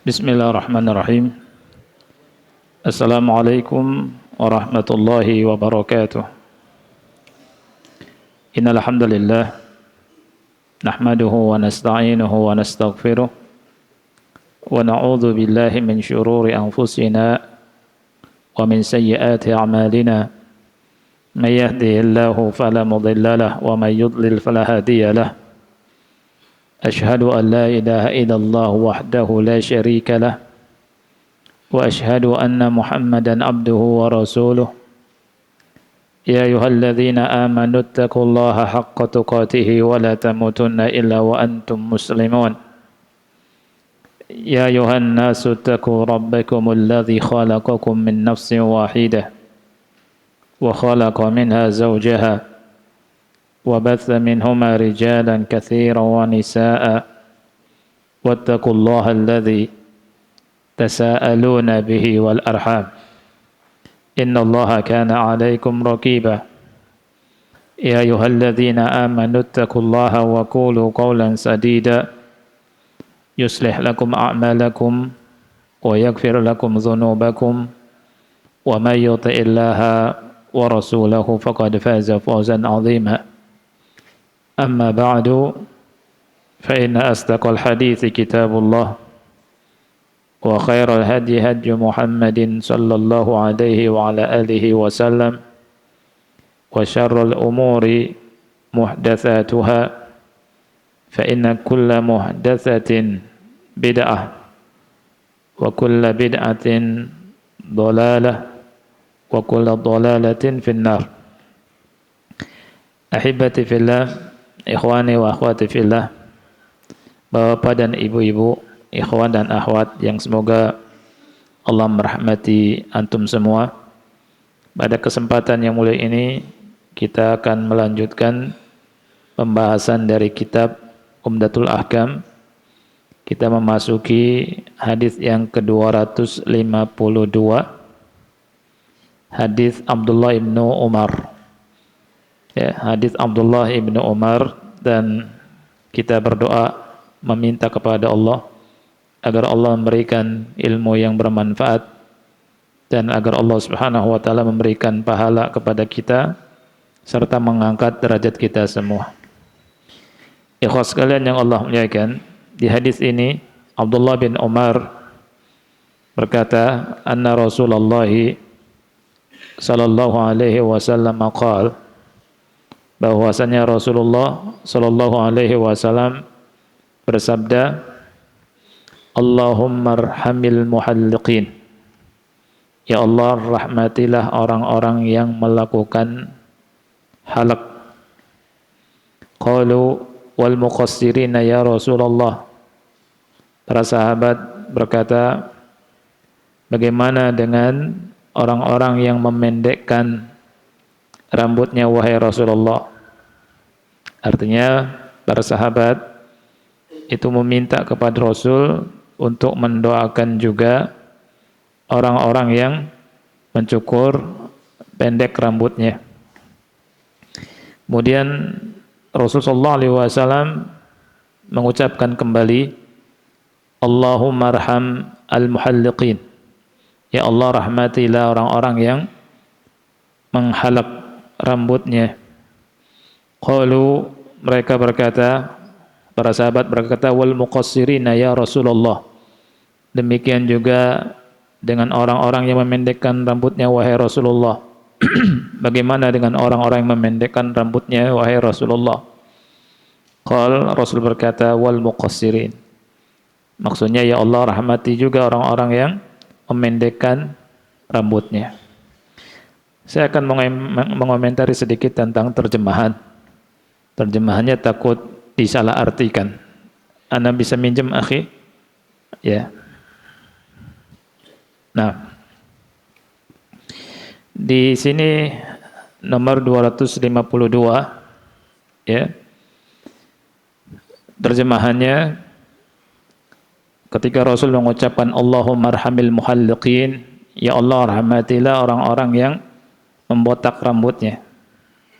Bismillahirrahmanirrahim. Assalamualaikum warahmatullahi wabarakatuh. Innal hamdalillah nahmaduhu wa nasta'inuhu wa nastaghfiruh wa na'udzu billahi min shururi anfusina wa min sayyiati a'malina. May yahdihillahu fala mudilla lahu wa may yudlil fala hadiya lahu. Ashhadu an la ilaha illallah wahdahu la syarika lah wa ashhadu anna Muhammadan abduhu wa rasuluh. Ya ayyuhalladzina amanu taqullaha haqqa tuqatih wa la tamutunna illa wa antum muslimun. Ya ayyuhan nasu taqu rabbakumul ladzi khalaqakum min nafsin wahidah wa khalaqa minha zawjaha وبث منهما رجالا كثيرا ونساء واتقوا الله الذي تساءلون به والأرحام إن الله كان عليكم رقيبا يا أيها الذين آمنوا اتقوا الله وقولوا قولا سديدا يصلح لكم أعمالكم ويغفر لكم ذنوبكم ومن يطع الله ورسوله فقد فاز فوزا عظيما أما بعد فإن أصدق الحديث كتاب الله وخير الهدي هدي محمد صلى الله عليه وعلى آله وسلم وشر الأمور محدثاتها فإن كل محدثة بدعة وكل بدعة ضلالة وكل ضلالة في النار. Ahibati fillah, ikhwani wa akhwati fillah, bapak dan ibu-ibu, ikhwan dan akhwat yang semoga Allah merahmati antum semua. Pada kesempatan yang mulia ini kita akan melanjutkan pembahasan dari kitab Umdatul Ahkam. Kita memasuki hadis yang ke-252, hadis Abdullah ibnu Umar. Ya, hadis Abdullah ibnu Umar, dan kita berdoa meminta kepada Allah agar Allah memberikan ilmu yang bermanfaat dan agar Allah Subhanahu wa taala memberikan pahala kepada kita serta mengangkat derajat kita semua. Ikhwas sekalian yang Allah muliakan, di hadis ini Abdullah bin Umar berkata, anna Rasulullah sallallahu alaihi wasallam qala, bahwasanya Rasulullah sallallahu alaihi wasallam bersabda, Allahumma arhamil muhalliqin, ya Allah rahmatilah orang-orang yang melakukan halaq. Qalu wal muqassirina ya Rasulullah, para sahabat berkata, bagaimana dengan orang-orang yang memendekkan rambutnya wahai Rasulullah? Artinya para sahabat itu meminta kepada Rasul untuk mendoakan juga orang-orang yang mencukur pendek rambutnya. Kemudian Rasulullah SAW mengucapkan kembali, Allahumma arham al-muhalliqin, ya Allah rahmatilah orang-orang yang menghalak rambutnya. Qalu, mereka berkata, para sahabat berkata, wal muqassirina ya Rasulullah, demikian juga dengan orang-orang yang memendekkan rambutnya wahai Rasulullah. Bagaimana dengan orang-orang yang memendekkan rambutnya wahai Rasulullah? Qal, Rasul berkata, wal muqassirin, maksudnya ya Allah rahmati juga orang-orang yang memendekkan rambutnya. Saya akan mengomentari sedikit tentang terjemahan. Terjemahannya takut disalah artikan. Anda bisa minjem akhi? Ya. Nah, di sini nomor 252, ya. Terjemahannya, ketika Rasul mengucapkan Allahumma arhamil muhalliqin, ya Allah rahmatilah orang-orang yang membotak rambutnya,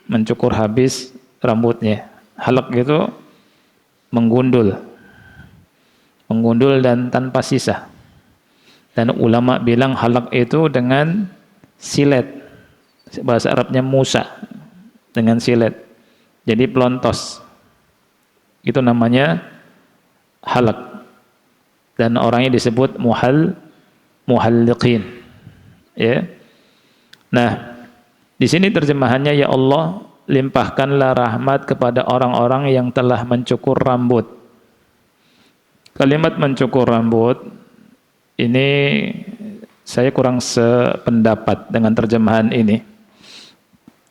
mencukur habis rambutnya. Halak itu menggundul dan tanpa sisa. Dan ulama bilang halak itu dengan silet. Bahasa Arabnya musa, dengan silet. Jadi pelontos. Itu namanya halak. Dan orangnya disebut muhalliqin. Ya. Nah, di sini terjemahannya, ya Allah, limpahkanlah rahmat kepada orang-orang yang telah mencukur rambut. Kalimat mencukur rambut ini saya kurang sependapat dengan terjemahan ini.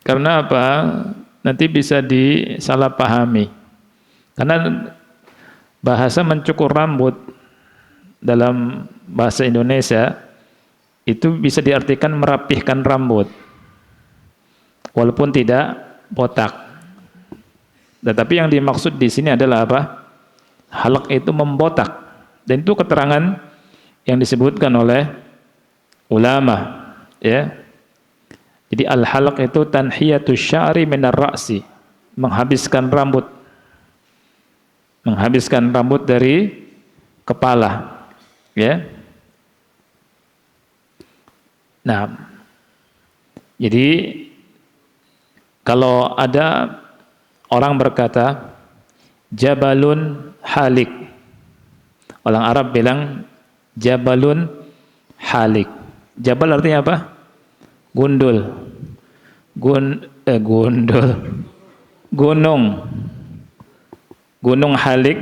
Karena apa? Nanti bisa disalahpahami. Karena bahasa mencukur rambut dalam bahasa Indonesia itu bisa diartikan merapihkan rambut. Walaupun tidak botak. Tetapi yang dimaksud di sini adalah apa? Halak itu membotak. Dan itu keterangan yang disebutkan oleh ulama, ya. Jadi al-halaq itu tanhiyatus sya'ri minar ra'si, menghabiskan rambut. Menghabiskan rambut dari kepala, ya. Nah, jadi kalau ada orang berkata jabalun halik, orang Arab bilang jabalun halik. Jabal artinya apa? Gundul. Gundul. Gunung. Gunung halik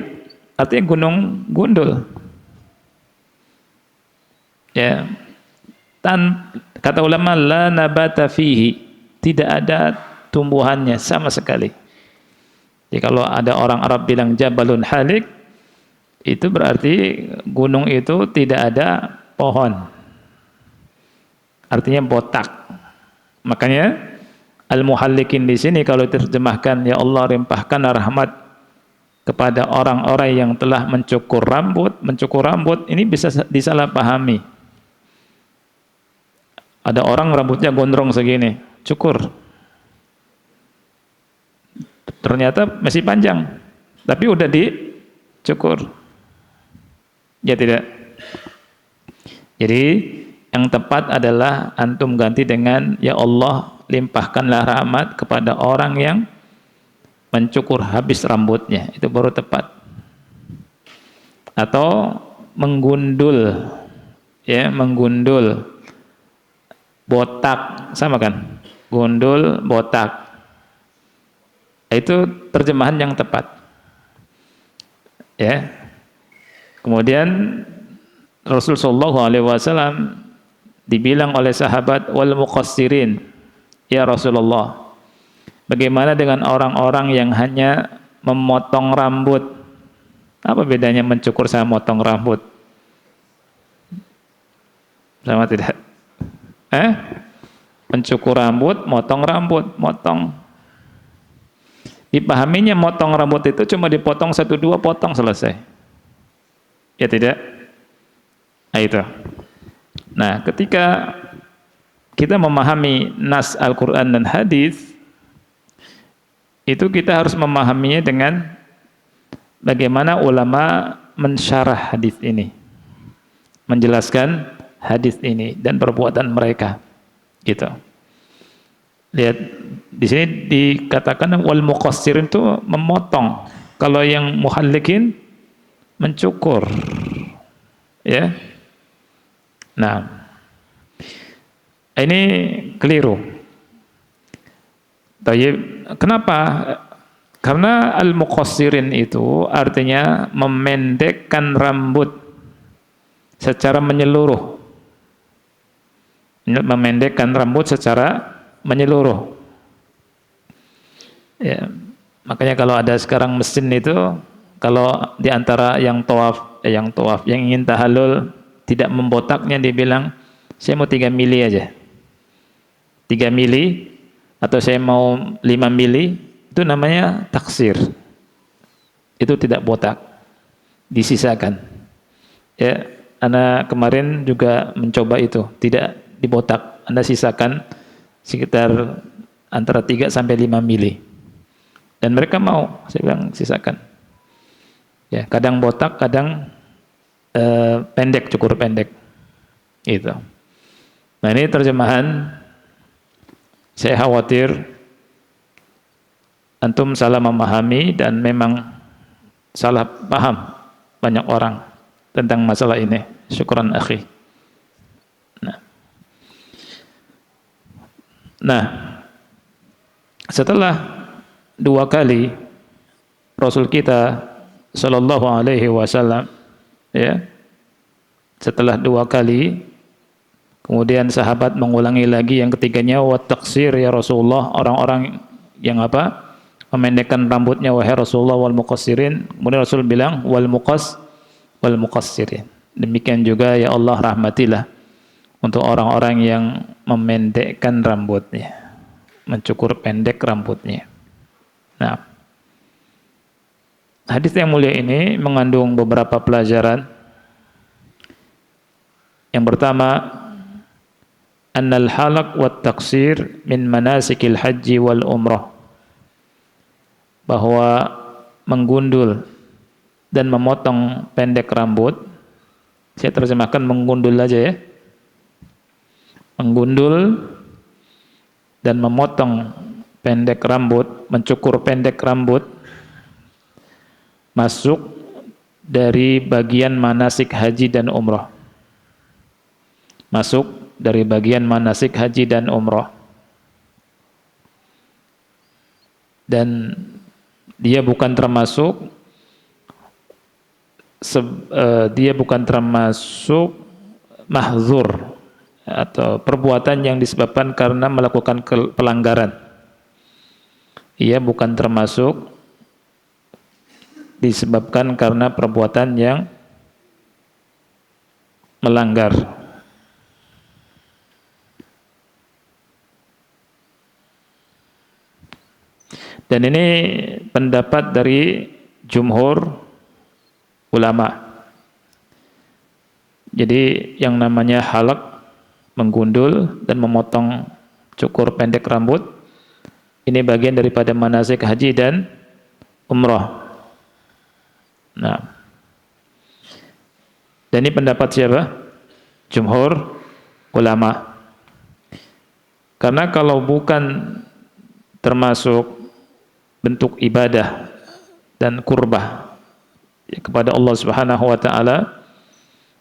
artinya gunung gundul. Ya. Kata ulama la nabata fihi, tidak ada tumbuhannya sama sekali. Jadi kalau ada orang Arab bilang jabalun halik, itu berarti gunung itu tidak ada pohon. Artinya botak. Makanya al-muhallikin di sini kalau diterjemahkan, ya Allah limpahkan rahmat kepada orang-orang yang telah mencukur rambut, ini bisa disalahpahami. Ada orang rambutnya gondrong segini, cukur. Ternyata masih panjang, tapi udah dicukur. Ya tidak. Jadi yang tepat adalah antum ganti dengan ya Allah limpahkanlah rahmat kepada orang yang mencukur habis rambutnya, itu baru tepat. Atau menggundul, ya, menggundul, botak, sama kan? Gundul, botak. Itu terjemahan yang tepat. Ya. Kemudian Rasul sallallahu alaihi wasallam dibilang oleh sahabat wal muqassirin, ya Rasulullah, bagaimana dengan orang-orang yang hanya memotong rambut? Apa bedanya mencukur sama motong rambut? Sama tidak? Mencukur rambut, motong rambut, motong. Dipahaminya motong rambut itu cuma dipotong 1-2 potong selesai. Ya tidak? Nah itu. Nah, ketika kita memahami nas Al-Quran dan hadis, itu kita harus memahaminya dengan bagaimana ulama mensyarah hadis ini, menjelaskan hadis ini dan perbuatan mereka, gitu. Lihat di sini dikatakan wal muqassirin itu memotong, kalau yang muhallikin mencukur, ya. Nah, ini keliru. Kenapa? Karena al-muqassirin itu artinya memendekkan rambut secara menyeluruh. Memendekkan rambut secara menyeluruh. Ya, makanya kalau ada sekarang mesin itu, kalau diantara yang yang ingin tahallul tidak membotaknya, dia bilang saya mau 3 mili aja, 3 mili, atau saya mau 5 mili, itu namanya taksir. Itu tidak botak, disisakan. Ya, Anda kemarin juga mencoba itu, tidak dibotak, Anda sisakan sekitar antara 3 sampai 5 mili. Dan mereka mau, saya bilang sisakan. Ya, kadang botak, kadang pendek, cukur pendek. Itu. Nah, ini terjemahan. Saya khawatir antum salah memahami dan memang salah paham banyak orang tentang masalah ini. Syukran akhi. Nah, setelah 2 kali Rasul kita Shallallahu Alaihi Wasallam, ya, setelah 2 kali, kemudian sahabat mengulangi lagi yang ketiganya, wa taqsir ya Rasulullah, orang-orang yang apa? Memendekkan rambutnya wahai Rasulullah, wal muqassirin. Kemudian Rasul bilang wal muqassirin. Demikian juga ya Allah, rahmatilah untuk orang-orang yang memendekkan rambutnya, mencukur pendek rambutnya. Nah, hadis yang mulia ini mengandung beberapa pelajaran. Yang pertama, annal halaq wat taqsir min manasikil haji wal umrah, bahwa menggundul dan memotong pendek rambut, saya terjemahkan menggundul aja ya, menggundul dan memotong pendek rambut, mencukur pendek rambut, masuk dari bagian manasik haji dan umrah. Masuk dari bagian manasik haji dan umrah. Dan dia bukan termasuk mahzur atau perbuatan yang disebabkan karena melakukan pelanggaran. Ia bukan termasuk disebabkan karena perbuatan yang melanggar. Dan ini pendapat dari jumhur ulama. Jadi yang namanya halaq, menggundul dan memotong cukur pendek rambut, ini bagian daripada manasik haji dan umrah. Nah, dan ini pendapat siapa? Jumhur ulama. Karena kalau bukan termasuk bentuk ibadah dan kurbah kepada Allah Subhanahu wa taala,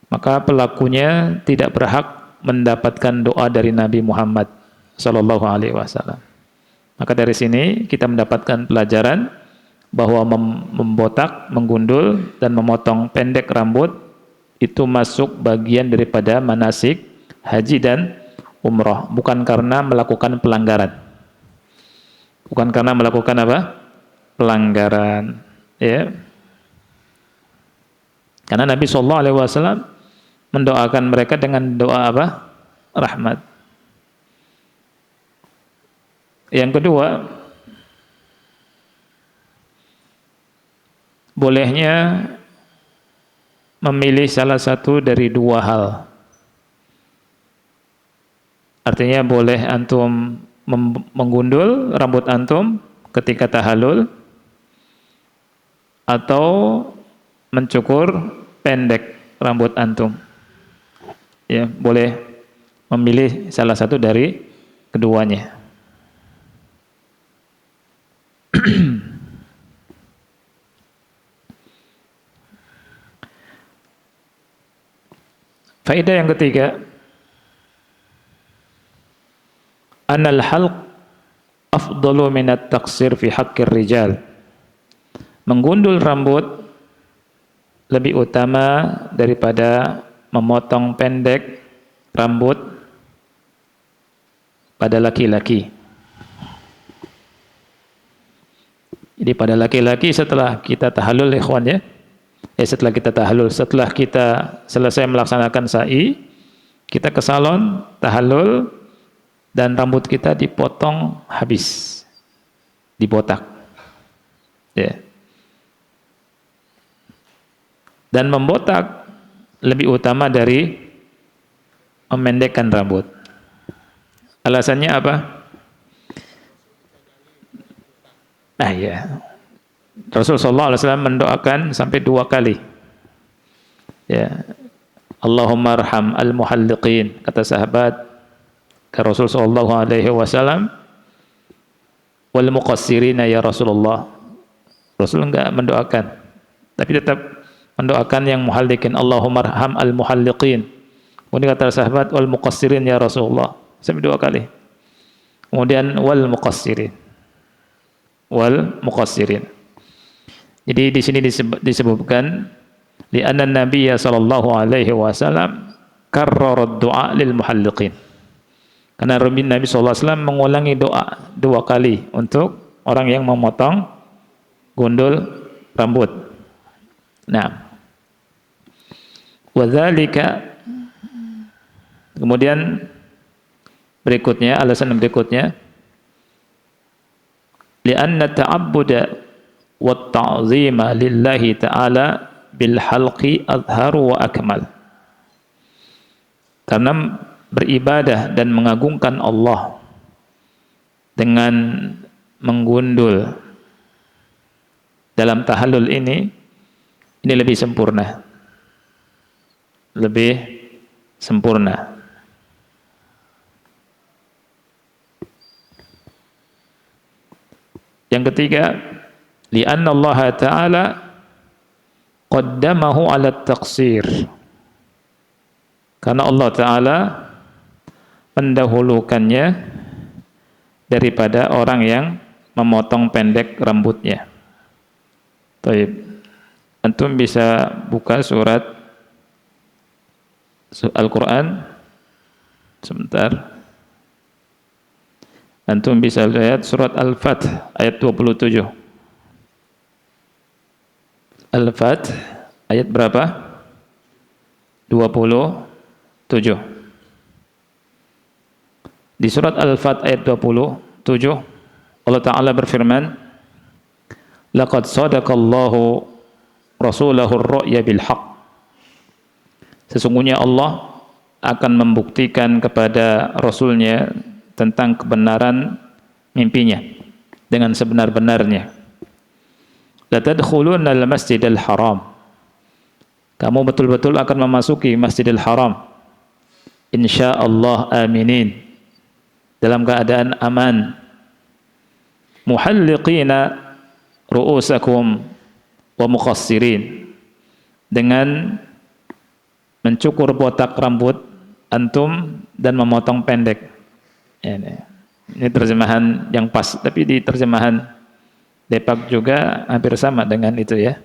maka pelakunya tidak berhak mendapatkan doa dari Nabi Muhammad sallallahu alaihi wasallam. Maka dari sini kita mendapatkan pelajaran bahwa membotak, menggundul dan memotong pendek rambut itu masuk bagian daripada manasik haji dan umrah, bukan karena melakukan pelanggaran. Bukan karena melakukan apa? Pelanggaran, ya. Karena Nabi sallallahu alaihi wasallam mendoakan mereka dengan doa apa? Rahmat. Yang kedua, bolehnya memilih salah satu dari 2 hal. Artinya boleh antum menggundul rambut antum ketika tahallul atau mencukur pendek rambut antum. Ya, boleh memilih salah satu dari keduanya. Faedah yang ketiga, anal halq afdalu minat taqsir fi haqqir rijal. Menggundul rambut lebih utama daripada memotong pendek rambut pada laki-laki. Jadi pada laki-laki setelah kita tahallul, ikhwan ya, setelah kita tahallul, setelah kita selesai melaksanakan sa'i, kita ke salon tahallul dan rambut kita dipotong habis, dibotak, ya. Dan membotak lebih utama dari memendekkan rambut. Alasannya apa? Ya, Rasulullah SAW mendoakan sampai 2 kali. Ya, Allahumma arham al-muhalliqin, kata sahabat ke Rasul sallallahu alaihi wasallam, wal muqassirina ya Rasulullah. Rasul enggak mendoakan, tapi tetap mendoakan yang muhalliqin, Allahumma arham al-muhalliqin. Kemudian kata sahabat, wal muqassirin ya Rasulullah, sampai 2 kali. Kemudian wal muqassirin, wal muqassirin. Jadi di sini disebutkan li'anna Nabiya sallallahu alaihi wasallam karrara doa lil muhalliqin. Karena Nabi sallallahu alaihi wasallam mengulangi doa 2 kali untuk orang yang memotong gundul rambut. Nah, wadzalika, kemudian berikutnya, alasan berikutnya, li'anna ta'abbuda wa ta'zima lillahi ta'ala bil halqi azharu wa akmal. Karena beribadah dan mengagungkan Allah dengan menggundul dalam tahallul ini lebih sempurna. Lebih sempurna. Yang ketiga, li'anna Allah Ta'ala qaddamahu 'ala at-taqsir. Karena Allah Ta'ala mendahulukannya daripada orang yang memotong pendek rambutnya. Baik. Antum bisa buka surat Al-Quran sebentar. Antum bisa lihat surat Al-Fath ayat 27. Al-Fath ayat berapa? 27. Di surat Al-Fath ayat 27 Allah Ta'ala berfirman, laqad sadaqallahu rasulahu ar-ru'ya bil haqq. Sesungguhnya Allah akan membuktikan kepada Rasulnya tentang kebenaran mimpinya dengan sebenar-benarnya. La tadkhuluna al-masjidal haram. Kamu betul-betul akan memasuki Masjidil Haram insyaallah aminin, dalam keadaan aman, muhalliqina ru'usakum wa muqassirin, dengan mencukur botak rambut antum dan memotong pendek. Ini terjemahan yang pas, tapi di terjemahan Depak juga hampir sama dengan itu ya.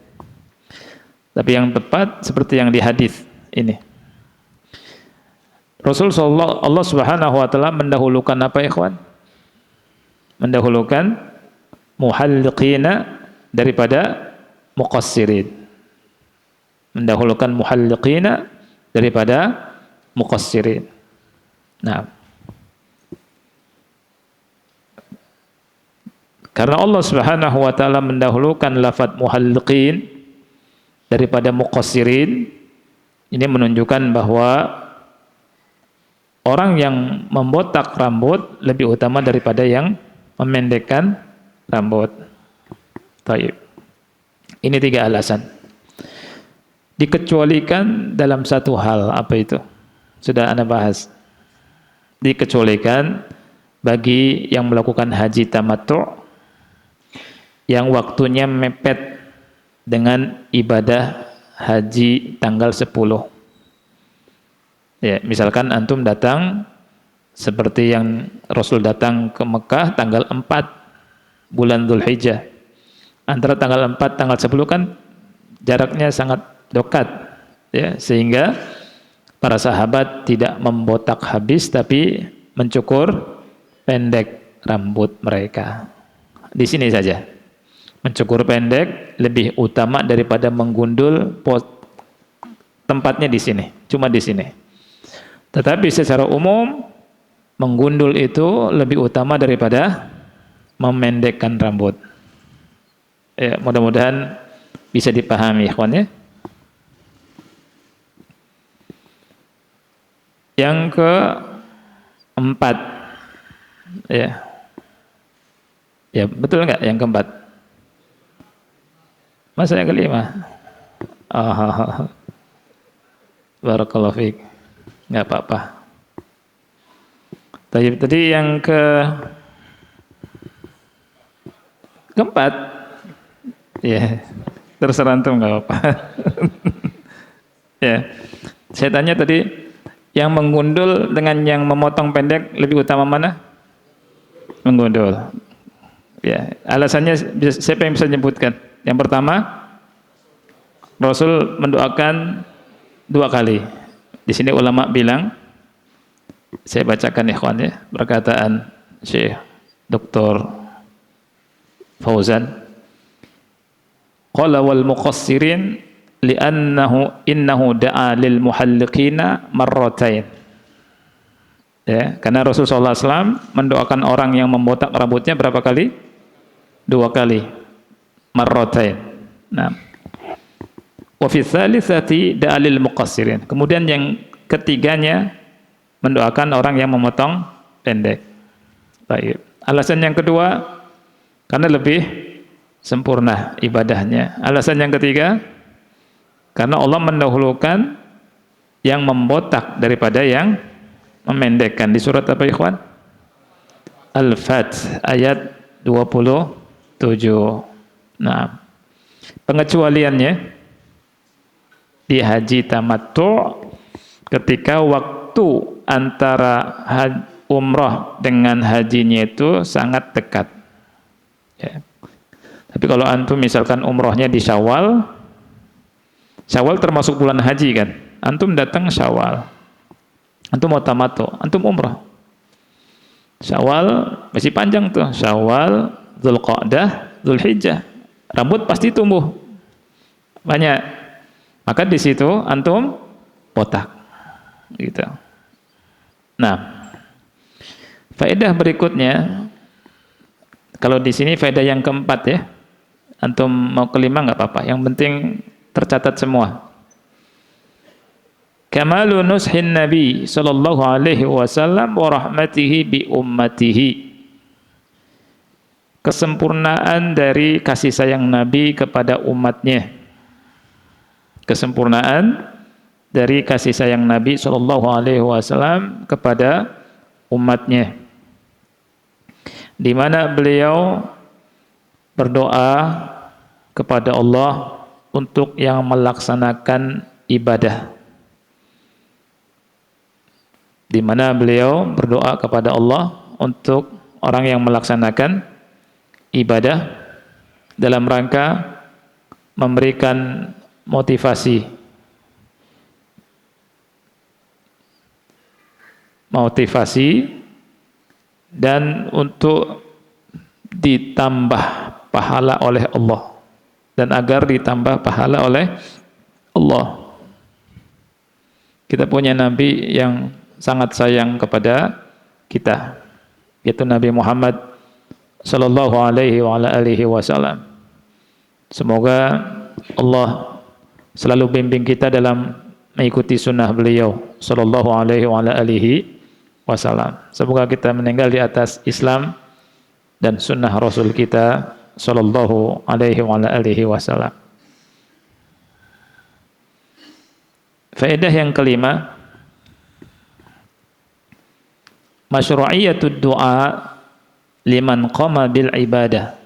Tapi yang tepat seperti yang di hadis ini. Rasulullah Allah Subhanahu wa taala mendahulukan apa, ikhwan? Mendahulukan muhalliqina daripada muqassirin. Mendahulukan muhalliqina daripada muqassirin. Nah, karena Allah Subhanahu wa taala mendahulukan lafaz muhalliqin daripada muqassirin, ini menunjukkan bahwa orang yang membotak rambut lebih utama daripada yang memendekkan rambut. Baik. Ini 3 alasan. Dikecualikan dalam satu hal, apa itu? Sudah Anda bahas. Dikecualikan bagi yang melakukan haji tamattu' yang waktunya mepet dengan ibadah haji tanggal 10. Ya, misalkan antum datang seperti yang Rasul datang ke Mekah tanggal 4 bulan Dzulhijjah. Antara tanggal 4 tanggal 10 kan jaraknya sangat dekat, ya, sehingga para sahabat tidak membotak habis tapi mencukur pendek rambut mereka. Di sini saja. Mencukur pendek lebih utama daripada menggundul, tempatnya di sini, cuma di sini. Tetapi secara umum menggundul itu lebih utama daripada memendekkan rambut. Ya, mudah-mudahan bisa dipahami, ikhwan ya. Yang keempat, ya, ya betul nggak yang keempat? Masa yang kelima? Oh. Barakallahu fiik. Enggak apa-apa. Tadi yang keempat, ya, terserah antum enggak apa-apa. Ya, saya tanya tadi, yang menggundul dengan yang memotong pendek lebih utama mana? Menggundul. Ya, alasannya siapa yang bisa menyebutkan? Yang pertama, Rasul mendoakan 2 kali. Di sini ulama bilang, saya bacakan ikhwan ya, perkataan Syekh Dr. Fauzan. Qala wal muqassirin innahu da'a lil muhalliqina marratain. Ya, karena Rasulullah SAW mendoakan orang yang membotak rambutnya berapa kali? 2 kali. Marratain. Nah. Wa fi tsalitsati da'a lil muqassirin. Kemudian yang ketiganya mendoakan orang yang memotong pendek. Baik. Alasan yang kedua, karena lebih sempurna ibadahnya. Alasan yang ketiga, karena Allah mendahulukan yang membotak daripada yang memendekkan. Di surat apa ikhwan? Al-Fat ayat 27. Nah, pengecualiannya di haji tamattu ketika waktu antara umrah dengan hajinya itu sangat dekat. Ya. Tapi kalau antum misalkan umrahnya di Syawal, Syawal termasuk bulan haji kan? Antum datang Syawal, antum mau tamattu, antum umrah. Syawal masih panjang tuh, Syawal, Dzulqa'dah, Dzulhijjah. Rambut pasti tumbuh banyak. Maka di situ antum botak. Gitu. Nah, faedah berikutnya, kalau di sini faedah yang keempat ya, antum mau kelima nggak apa-apa, yang penting tercatat semua. Kamalu nushin Nabi sallallahu alaihi wasallam wa rahmatihi bi ummatihi. Kesempurnaan dari kasih sayang Nabi kepada umatnya. Kesempurnaan dari kasih sayang Nabi sallallahu alaihi wasallam kepada umatnya, di mana beliau berdoa kepada Allah untuk yang melaksanakan ibadah, di mana beliau berdoa kepada Allah untuk orang yang melaksanakan ibadah dalam rangka memberikan motivasi dan untuk ditambah pahala oleh Allah, dan agar ditambah pahala oleh Allah. Kita punya Nabi yang sangat sayang kepada kita, yaitu Nabi Muhammad sallallahu alaihi wasallam. Semoga Allah selalu bimbing kita dalam mengikuti sunnah beliau sallallahu alaihi wasallam. Semoga kita meninggal di atas Islam dan sunnah Rasul kita sallallahu alaihi wasallam. Faedah yang kelima, masyru'iyatud du'a liman qama bil ibadah.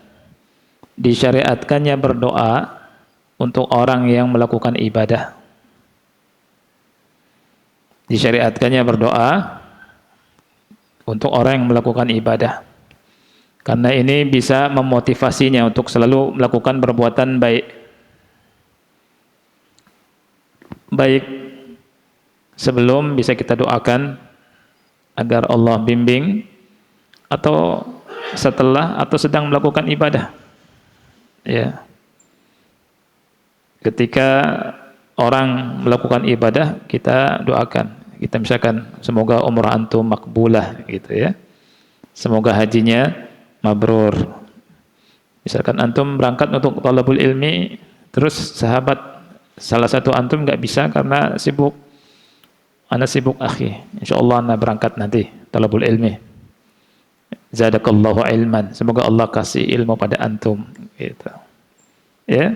Disyariatkannya berdoa untuk orang yang melakukan ibadah. Disyariatkannya berdoa untuk orang yang melakukan ibadah, karena ini bisa memotivasinya untuk selalu melakukan perbuatan baik sebelum bisa kita doakan agar Allah bimbing, atau setelah atau sedang melakukan ibadah. Ya. Ketika orang melakukan ibadah, kita doakan. Kita misalkan semoga umrah antum makbulah gitu ya. Semoga hajinya mabrur. Misalkan antum berangkat untuk thalabul ilmi, terus salah satu antum nggak bisa karena sibuk. Ana sibuk akhi. Insyaallah ana berangkat nanti thalabul ilmi. Zadakallahu ilman. Semoga Allah kasih ilmu pada antum gitu. Ya.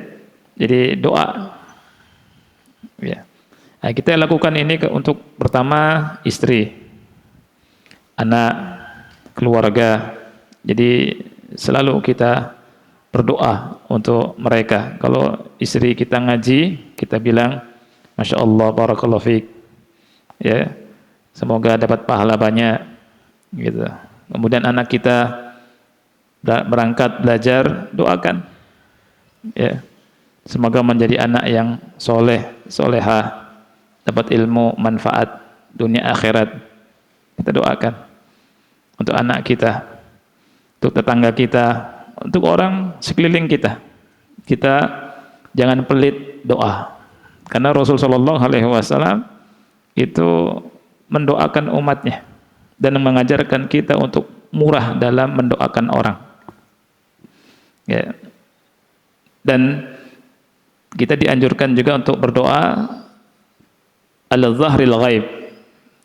Jadi doa. Ya. Nah, kita lakukan ini untuk pertama istri, anak, keluarga. Jadi selalu kita berdoa untuk mereka. Kalau istri kita ngaji, kita bilang, Masya Allah, barakallahu fiik. Ya, semoga dapat pahala banyak. Gitu. Kemudian anak kita berangkat belajar, doakan. Ya, semoga menjadi anak yang soleh, solehah, dapat ilmu, manfaat dunia akhirat. Kita doakan untuk anak kita, untuk tetangga kita, untuk orang sekeliling kita. Kita jangan pelit doa. Karena Rasulullah SAW itu mendoakan umatnya dan mengajarkan kita untuk murah dalam mendoakan orang. Ya. Dan kita dianjurkan juga untuk berdoa ala zahril ghaib,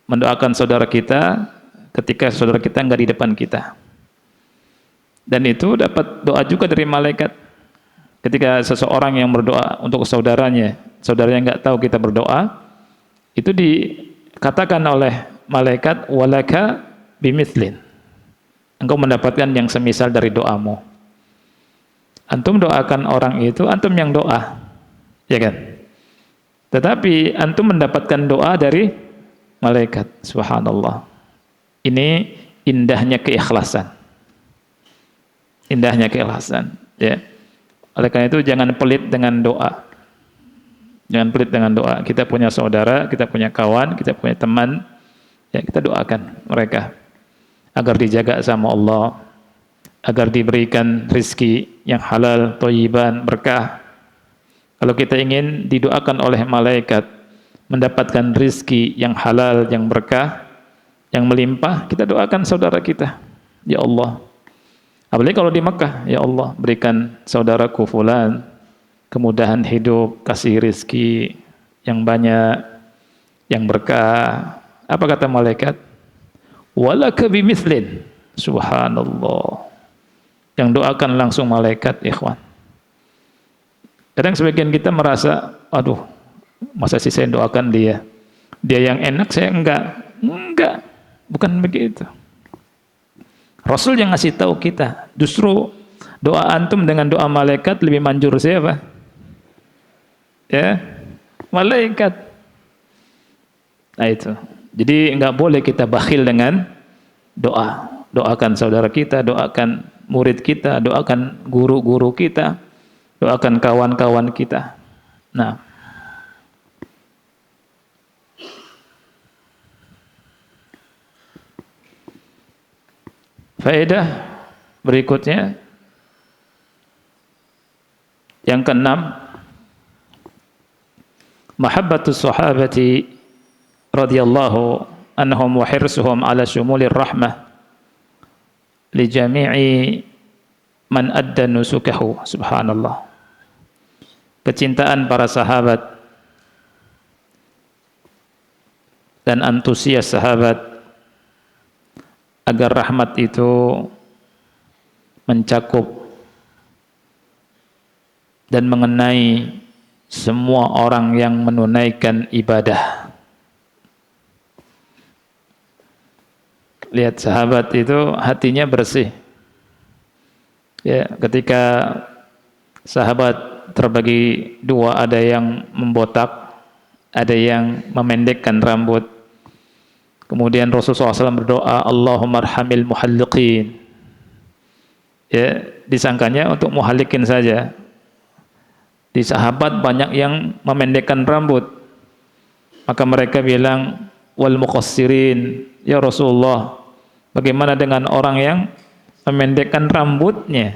mendoakan saudara kita ketika saudara kita enggak di depan kita. Dan itu dapat doa juga dari malaikat. Ketika seseorang yang berdoa untuk saudaranya enggak tahu kita berdoa, itu dikatakan oleh malaikat, walaka bimithlin, engkau mendapatkan yang semisal dari doamu. Antum doakan orang itu, antum yang doa, ya kan? Tetapi antum mendapatkan doa dari malaikat. Subhanallah. Ini indahnya keikhlasan. Indahnya keikhlasan, ya. Oleh karena itu jangan pelit dengan doa. Jangan pelit dengan doa. Kita punya saudara, kita punya kawan, kita punya teman, ya kita doakan mereka agar dijaga sama Allah, agar diberikan rizki yang halal, thayyiban, berkah. Kalau kita ingin didoakan oleh malaikat mendapatkan rizki yang halal, yang berkah, yang melimpah, kita doakan saudara kita. Ya Allah, apalagi kalau di Mekah, ya Allah, berikan saudaraku fulan kemudahan hidup, kasih rizki yang banyak, yang berkah. Apa kata malaikat? Walaka bimithlin. Subhanallah. Yang doakan langsung malaikat, ikhwan. Kadang sebagian kita merasa, aduh, masa sih saya doakan dia? Dia yang enak, saya enggak. Enggak, bukan begitu. Rasul yang ngasih tahu kita, justru doa antum dengan doa malaikat lebih manjur siapa? Ya, malaikat. Nah itu. Jadi enggak boleh kita bakhil dengan doa. Doakan saudara kita, doakan murid kita, doakan guru-guru kita, doakan kawan-kawan kita. Nah, faedah berikutnya yang keenam, mahabbatus sahabati radhiyallahu anhum wa hirsuhum ala syumulir rahmah li jami'i man adda nusukahu. Subhanallah. Kecintaan para sahabat dan antusias sahabat agar rahmat itu mencakup dan mengenai semua orang yang menunaikan ibadah. Lihat sahabat itu hatinya bersih. Ya, ketika sahabat terbagi dua, ada yang membotak, ada yang memendekkan rambut. Kemudian Rasulullah SAW berdoa, Allahumma arhamil muhalliqin. Ya, disangkanya untuk muhalliqin saja. Di sahabat banyak yang memendekkan rambut. Maka mereka bilang, wal muqassirin, ya Rasulullah, bagaimana dengan orang yang memendekkan rambutnya?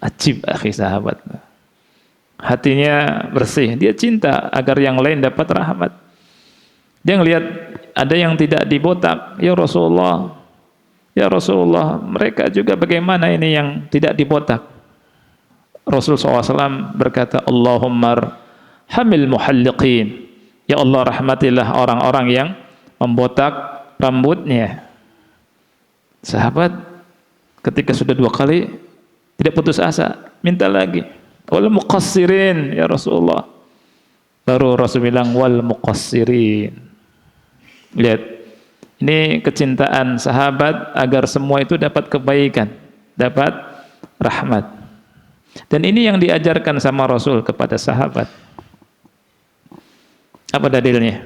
Ajib, akhi sahabat. Hatinya bersih, dia cinta agar yang lain dapat rahmat. Dia ngelihat ada yang tidak dibotak, ya Rasulullah, mereka juga bagaimana ini yang tidak dibotak? Rasulullah SAW berkata, Allahumma hamil muhalliqin, ya Allah rahmatilah orang-orang yang membotak rambutnya. Sahabat ketika sudah dua kali tidak putus asa, minta lagi. Wal muqassirin, ya Rasulullah, Baru Rasul bilang wal muqassirin. Lihat, ini kecintaan sahabat agar semua itu dapat kebaikan, dapat rahmat. Dan ini yang diajarkan sama Rasul kepada sahabat. Apa dalilnya?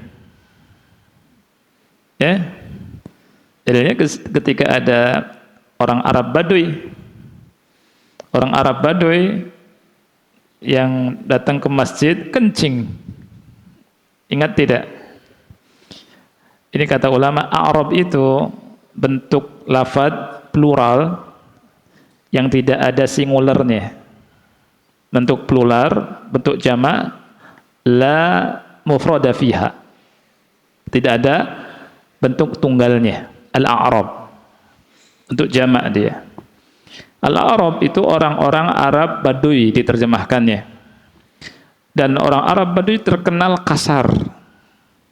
Ya, dalilnya ketika ada orang Arab Baduy, yang datang ke masjid kencing. Ingat tidak? Ini kata ulama, Arab itu bentuk lafaz plural yang tidak ada singularnya. Bentuk plural, bentuk jamak, la mufrada fiha. Tidak ada bentuk tunggalnya. Al-A'rab. Untuk jamak dia. Al-A'rab itu orang-orang Arab Baduy diterjemahkannya. Dan orang Arab Baduy terkenal kasar.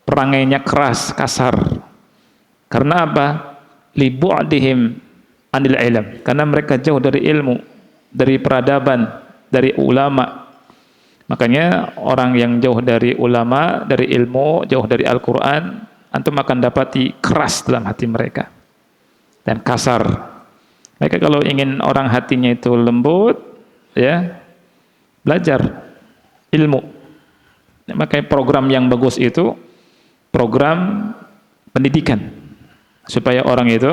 Perangainya keras, kasar. Karena apa? Li bu'dihim anil ilm. Karena mereka jauh dari ilmu, dari peradaban, dari ulama. Makanya orang yang jauh dari ulama, dari ilmu, jauh dari Al-Quran, antum akan dapati keras dalam hati mereka. Dan kasar. Mereka kalau ingin orang hatinya itu lembut, ya, belajar ilmu. Makanya program yang bagus itu program pendidikan supaya orang itu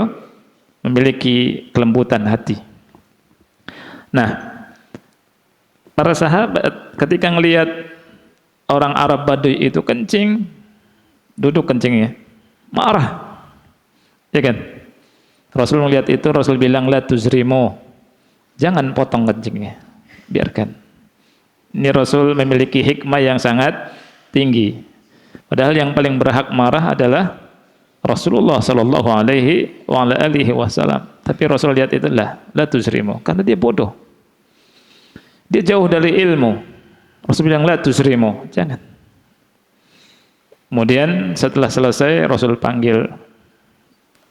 memiliki kelembutan hati. Nah, para sahabat ketika ngelihat orang Arab Baduy itu kencing, duduk kencingnya, marah, ya kan? Rasul melihat itu, Rasul bilang la tuzrimu, jangan potong kencingnya, biarkan. Ini Rasul memiliki hikmah yang sangat tinggi. Padahal yang paling berhak marah adalah Rasulullah Sallallahu Alaihi Wasallam. Tapi Rasul lihat itu la tuzrimu, karena dia bodoh, dia jauh dari ilmu. Rasul bilang la tuzrimu, jangan. Kemudian setelah selesai Rasul panggil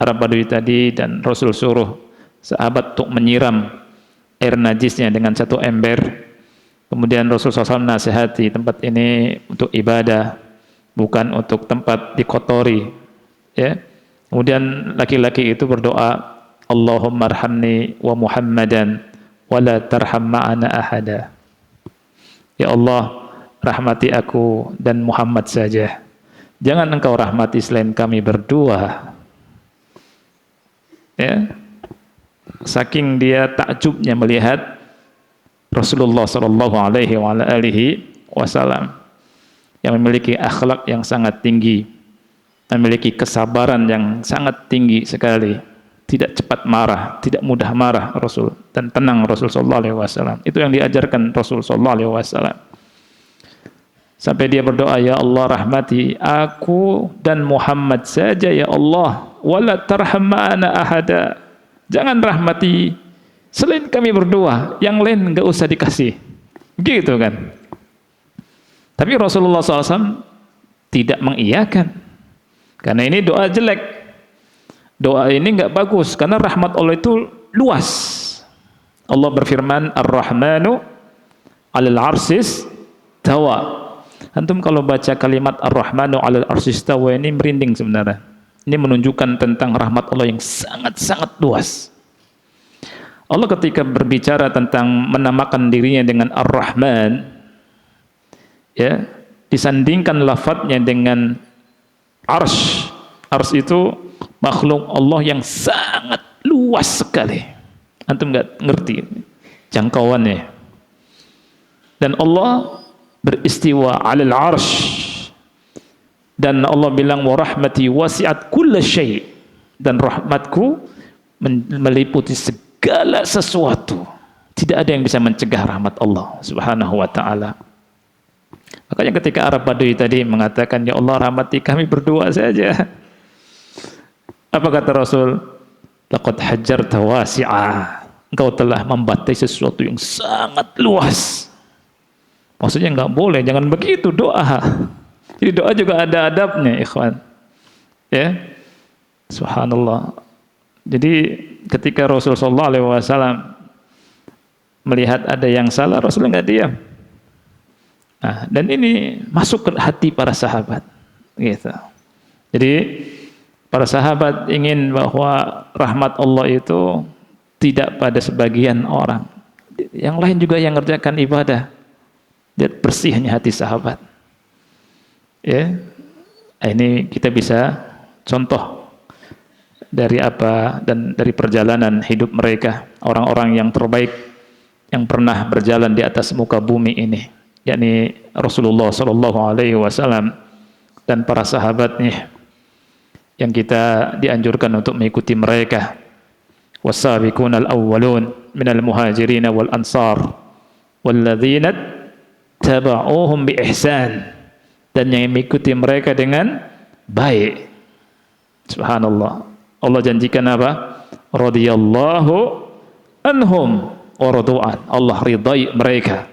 Arab Baduy tadi dan Rasul suruh sahabat untuk menyiram air najisnya dengan satu ember. Kemudian Rasul SAW nasihati, tempat ini untuk ibadah, bukan untuk tempat dikotori. Ya. Kemudian laki-laki itu berdoa, Allahumma arhamni wa Muhammadan wa la tarham ma'ana ahada. Ya Allah, rahmati aku dan Muhammad saja. Jangan engkau rahmati selain kami berdua. Ya, saking dia takjubnya melihat Rasulullah Sallallahu Alaihi Wasallam yang memiliki akhlak yang sangat tinggi, memiliki kesabaran yang sangat tinggi sekali, tidak cepat marah, tidak mudah marah Rasul, dan tenang Rasul Sallallahu Alaihi Wasallam. Itu yang diajarkan Rasul Sallallahu Alaihi Wasallam. Sampai dia berdoa, ya Allah rahmati aku dan Muhammad saja ya Allah. Wala tarham ma'ana ahada. Jangan rahmati selain kami berdua, yang lain enggak usah dikasih. Gitu kan. Tapi Rasulullah SAW tidak mengiyakan. Karena ini doa jelek. Doa ini enggak bagus karena rahmat Allah itu luas. Allah berfirman, Ar-Rahmanu 'alal 'arsis tawa. Antum kalau baca kalimat Ar-Rahmanu 'alal 'arsis tawa ini merinding sebenarnya. Ini menunjukkan tentang rahmat Allah yang sangat-sangat luas. Allah ketika berbicara tentang menamakan dirinya dengan Ar-Rahman, ya, disandingkan lafadznya dengan Arsy. Arsy itu makhluk Allah yang sangat luas sekali. Antum nggak ngerti jangkauannya. Dan Allah beristiwa 'alal 'arsy. Dan Allah bilang wa rahmati wasi'at kulla syai', dan rahmatku meliputi segala sesuatu. Tidak ada yang bisa mencegah rahmat Allah Subhanahu wa taala. Makanya ketika Arab Baduy tadi mengatakan, ya Allah rahmati kami berdua saja. Apa kata Rasul? Laqad hajjarta wasi'a. Engkau telah membatasi sesuatu yang sangat luas. Maksudnya enggak boleh, jangan begitu doa. Jadi doa juga ada adabnya, ikhwan. Ya. Subhanallah. Jadi ketika Rasulullah SAW melihat ada yang salah, Rasulullah enggak diam. Nah, dan ini masuk ke hati para sahabat, gitu. Jadi para sahabat ingin bahwa rahmat Allah itu tidak pada sebagian orang. Yang lain juga yang mengerjakan ibadah. Lihat bersihnya hati sahabat. Ya, ini kita bisa contoh dari apa dan dari perjalanan hidup mereka, orang-orang yang terbaik yang pernah berjalan di atas muka bumi ini, yakni Rasulullah Shallallahu Alaihi Wasallam dan para sahabatnya, yang kita dianjurkan untuk mengikuti mereka. Wasabiqunal awwalun minal muhajirin wal ansar walladzina taba'uuhum bi ihsan, dan yang mengikuti mereka dengan baik. Subhanallah. Allah janjikan apa? Radhiyallahu anhum wa radu'an. Allah ridai mereka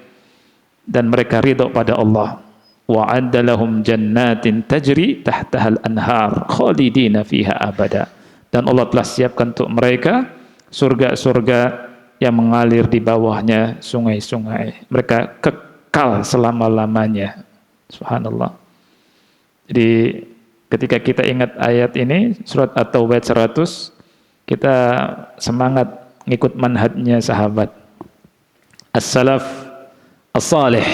dan mereka ridha pada Allah. Wa 'adda lahum jannatin tajri tahtahal anhar khalidina fiha abada. Dan Allah telah siapkan untuk mereka surga-surga yang mengalir di bawahnya sungai-sungai. Mereka kekal selama-lamanya. Subhanallah. Jadi ketika kita ingat ayat ini, surat At-Taubah 100, kita semangat ngikut manhajnya sahabat as-salaf as-salih.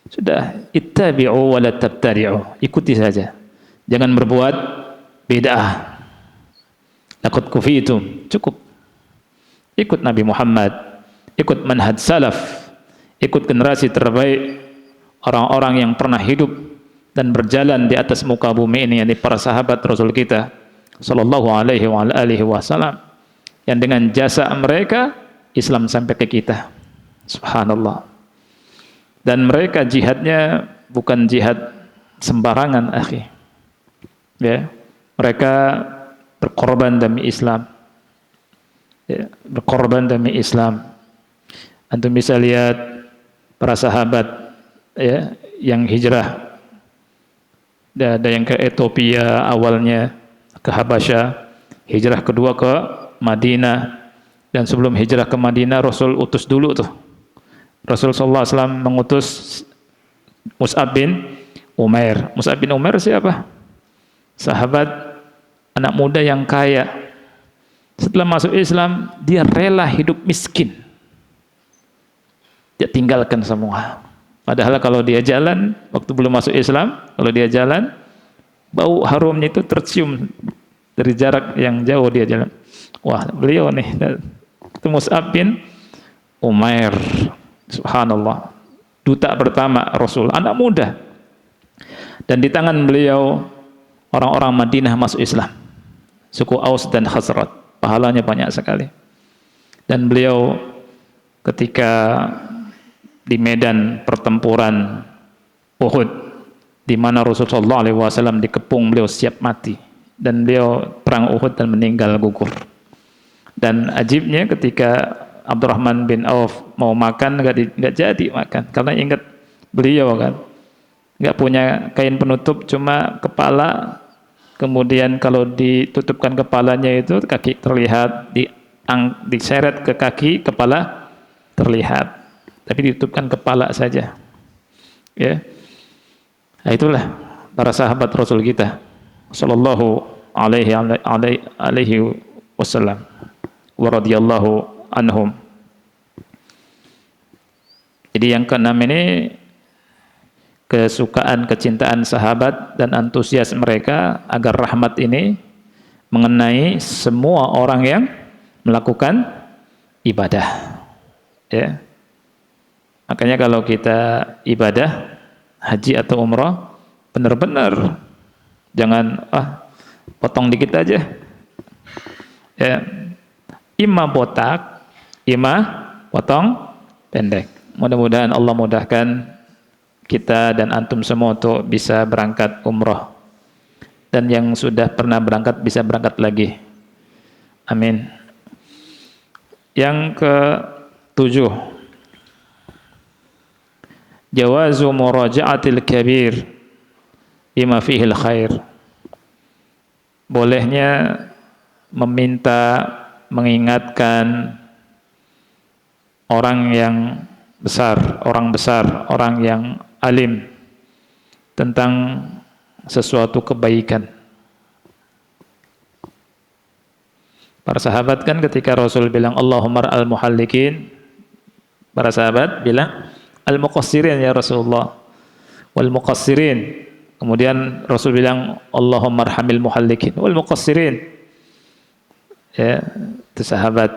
Sudah, ittabi'u wa la tabtadi'u. Ikuti saja. Jangan berbuat bid'ah. Laqad kufitum. Cukup. Ikut Nabi Muhammad, ikut manhaj salaf, ikut generasi terbaik, orang-orang yang pernah hidup dan berjalan di atas muka bumi ini, yakni para sahabat Rasul kita sallallahu alaihi wa alihi wasallam, yang dengan jasa mereka Islam sampai ke kita. Subhanallah. Dan mereka jihadnya bukan jihad sembarangan, akhi. Ya, mereka berkorban demi Islam. Ya, berkorban demi Islam. Antum bisa lihat para sahabat, ya, yang hijrah. Ada yang ke Ethiopia awalnya, ke Habasyah, hijrah kedua ke Madinah, dan sebelum hijrah ke Madinah Rasul utus dulu tuh. Rasul sallallahu alaihi wasallam mengutus Mus'ab bin Umair. Mus'ab bin Umair siapa? Sahabat anak muda yang kaya. Setelah masuk Islam, dia rela hidup miskin. Dia tinggalkan semua. Padahal kalau dia jalan, waktu belum masuk Islam, kalau dia jalan, bau harumnya itu tercium dari jarak yang jauh dia jalan. Wah, beliau nih, itu Mus'ab bin Umair. Subhanallah. Duta pertama Rasul, anak muda. Dan di tangan beliau, orang-orang Madinah masuk Islam. Suku Aus dan Khazraj. Pahalanya banyak sekali. Dan beliau ketika di medan pertempuran Uhud, di mana Rasulullah SAW dikepung, beliau siap mati, dan beliau perang Uhud dan meninggal gugur. Dan ajibnya ketika Abdurrahman bin Auf mau makan, nggak jadi makan karena ingat beliau kan nggak punya kain penutup, cuma kepala. Kemudian kalau ditutupkan kepalanya itu kaki terlihat, diseret ke kaki, kepala terlihat. Tapi ditutupkan kepala saja. Ya. Nah, itulah para sahabat Rasul kita sallallahu alaihi wasallam wa radhiyallahu anhum. Jadi yang keenam ini kesukaan, kecintaan sahabat dan antusias mereka agar rahmat ini mengenai semua orang yang melakukan ibadah. Ya. Makanya kalau kita ibadah haji atau umrah, benar-benar jangan potong dikit aja. Ya. Ima botak, ima potong pendek. Mudah-mudahan Allah mudahkan kita dan antum semua untuk bisa berangkat umrah, dan yang sudah pernah berangkat bisa berangkat lagi. Amin. Yang ke-7, jawazu muraja'atil kabir bima fihil khair. Bolehnya meminta, mengingatkan orang yang besar, orang yang alim tentang sesuatu kebaikan. Para sahabat kan ketika Rasul bilang Allahumma al-muhallikin, para sahabat bilang al-muqassirin ya Rasulullah, wal muqassirin. Kemudian Rasul bilang Allahumma arhamil muhallikin wal muqassirin. Ya, itu sahabat.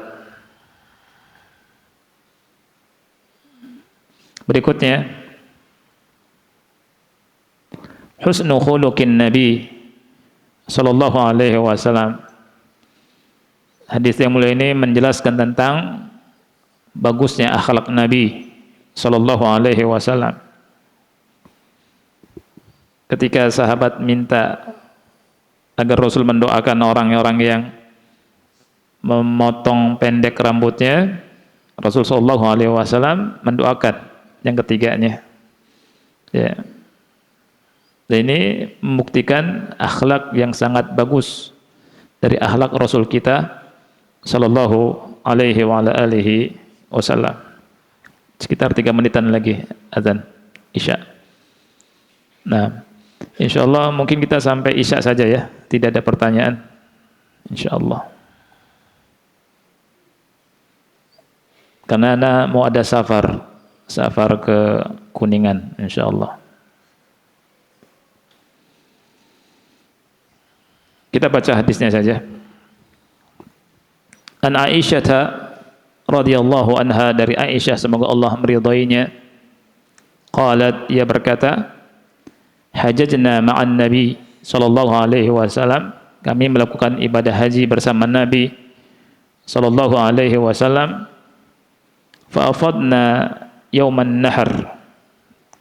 Berikutnya husnu khuluqin nabi sallallahu alaihi wasallam. Hadis yang mulia ini menjelaskan tentang bagusnya akhlak Nabi sallallahu alaihi wasallam. Ketika sahabat minta agar Rasul mendoakan orang-orang yang memotong pendek rambutnya, Rasul sallallahu alaihi wasallam mendoakan yang ketiganya. Ya. Dan ini membuktikan akhlak yang sangat bagus dari akhlak Rasul kita sallallahu alaihi wa ala alihi wasallam. Sekitar 3 menitan lagi azan Isya. Nah, insyaallah mungkin kita sampai Isya saja ya, tidak ada pertanyaan. Insyaallah. Karena mau ada safar ke Kuningan insyaallah. Kita baca hadisnya saja. An Aisyah radhiyallahu anha, dari Aisyah semoga Allah meridainya, qalat, ia berkata, hajajna ma'an nabi sallallahu alaihi wasallam, kami melakukan ibadah haji bersama Nabi sallallahu alaihi wasallam, fa afadna yauman nahar,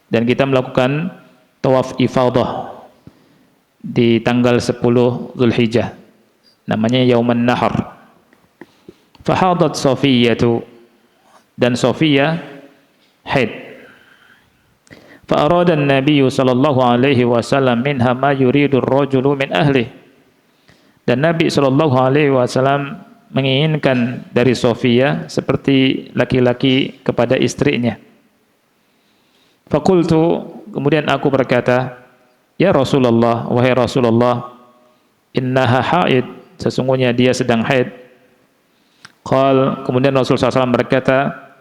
dan kita melakukan tawaf ifadah di tanggal 10 Zulhijjah, namanya yauman nahar. Fahadat Safiyatu, dan Safiyah haid. Fa arada an-nabiy sallallahu alaihi wasallam minha ma yuridu ar-rajulu min ahli, dan Nabi sallallahu alaihi wasallam menginginkan dari Safiyah seperti laki-laki kepada istrinya. Faqultu, kemudian aku berkata, ya Rasulullah, wahai Rasulullah, innaha haid, sesungguhnya dia sedang haid. Qal, kemudian Rasulullah SAW berkata,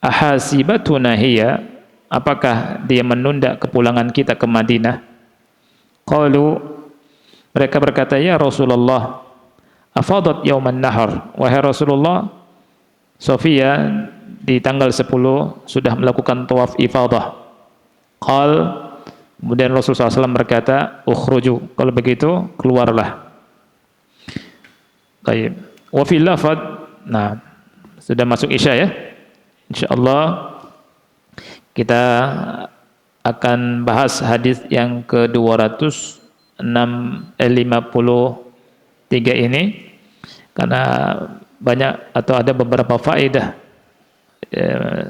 ahasibatuna hiya, apakah dia menunda kepulangan kita ke Madinah? Qalu, mereka berkata, ya Rasulullah, afadat yauman nahar, wahai Rasulullah, Safiyah di tanggal 10 sudah melakukan tawaf ifadah. Qal, kemudian Rasulullah SAW berkata, ukhruju, kalau begitu keluarlah. Baik. Wa fil lafadz, nah, sudah masuk Isya ya. Insyaallah kita akan bahas hadis yang ke-253 ini karena banyak atau ada beberapa faedah.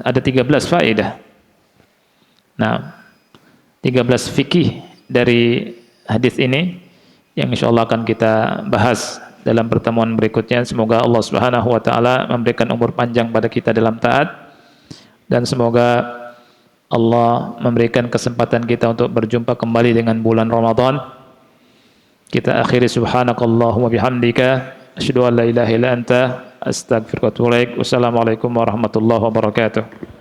Ada 13 faedah. Nah, 13 fikih dari hadis ini yang insyaallah akan kita bahas dalam pertemuan berikutnya. Semoga Allah Subhanahu wa taala memberikan umur panjang pada kita dalam taat, dan semoga Allah memberikan kesempatan kita untuk berjumpa kembali dengan bulan Ramadan. Kita akhiri subhanakallahumma bihamdika asyhadu an la ilaha illa anta astaghfiruka wa atubu ilaik. Wassalamualaikum warahmatullahi wabarakatuh.